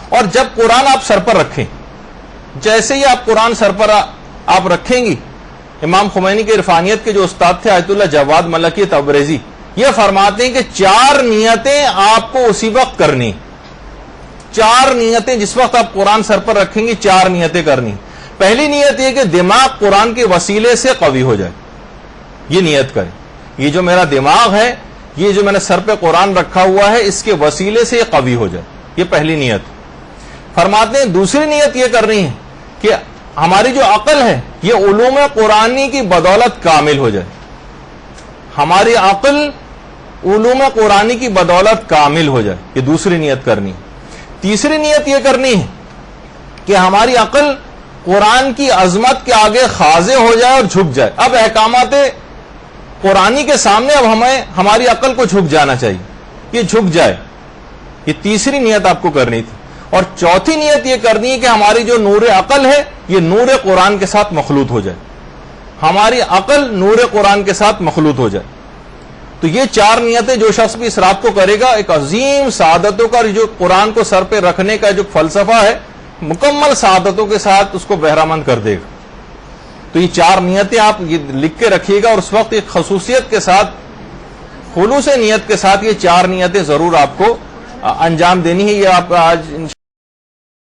اور جب قرآن آپ سر پر رکھیں، جیسے ہی آپ قرآن سر پر آپ رکھیں گی، امام خمینی کے عرفانیت کے جو استاد تھے آیت اللہ جواد ملکی تبریزی، یہ فرماتے ہیں کہ 4 نیتیں آپ کو اسی وقت کرنی، 4 نیتیں جس وقت آپ قرآن سر پر رکھیں گی 4 نیتیں کرنی۔ پہلی نیت یہ کہ دماغ قرآن کے وسیلے سے قوی ہو جائے، یہ نیت کریں، یہ جو میرا دماغ ہے، یہ جو میں نے سر پہ قرآن رکھا ہوا ہے، اس کے وسیلے سے یہ قوی ہو جائے، یہ پہلی نیت۔ فرماتے ہیں دوسری نیت یہ کرنی ہے کہ ہماری جو عقل ہے یہ علوم قرآنی کی بدولت کامل ہو جائے، ہماری عقل علوم قرآنی کی بدولت کامل ہو جائے، یہ دوسری نیت کرنی ہے۔ تیسری نیت یہ کرنی ہے کہ ہماری عقل قرآن کی عظمت کے آگے خاضع ہو جائے اور جھک جائے، اب احکامات قرآنی کے سامنے اب ہماری عقل کو جھک جانا چاہیے، یہ جھک جائے، یہ تیسری نیت آپ کو کرنی تھی۔ اور چوتھی نیت یہ کرنی ہے کہ ہماری جو نور عقل ہے یہ نور قرآن کے ساتھ مخلوط ہو جائے، ہماری عقل نور قرآن کے ساتھ مخلوط ہو جائے۔ تو یہ 4 نیتیں جو شخص بھی اس رات کو کرے گا، ایک عظیم سعادتوں کا جو قرآن کو سر پہ رکھنے کا جو فلسفہ ہے، مکمل سعادتوں کے ساتھ اس کو بہرہ مند کر دے گا۔ تو یہ 4 نیتیں آپ یہ لکھ کے رکھیے گا، اور اس وقت ایک خصوصیت کے ساتھ، خلوص نیت کے ساتھ یہ 4 نیتیں ضرور آپ کو انجام دینی ہے۔ یہ آپ آج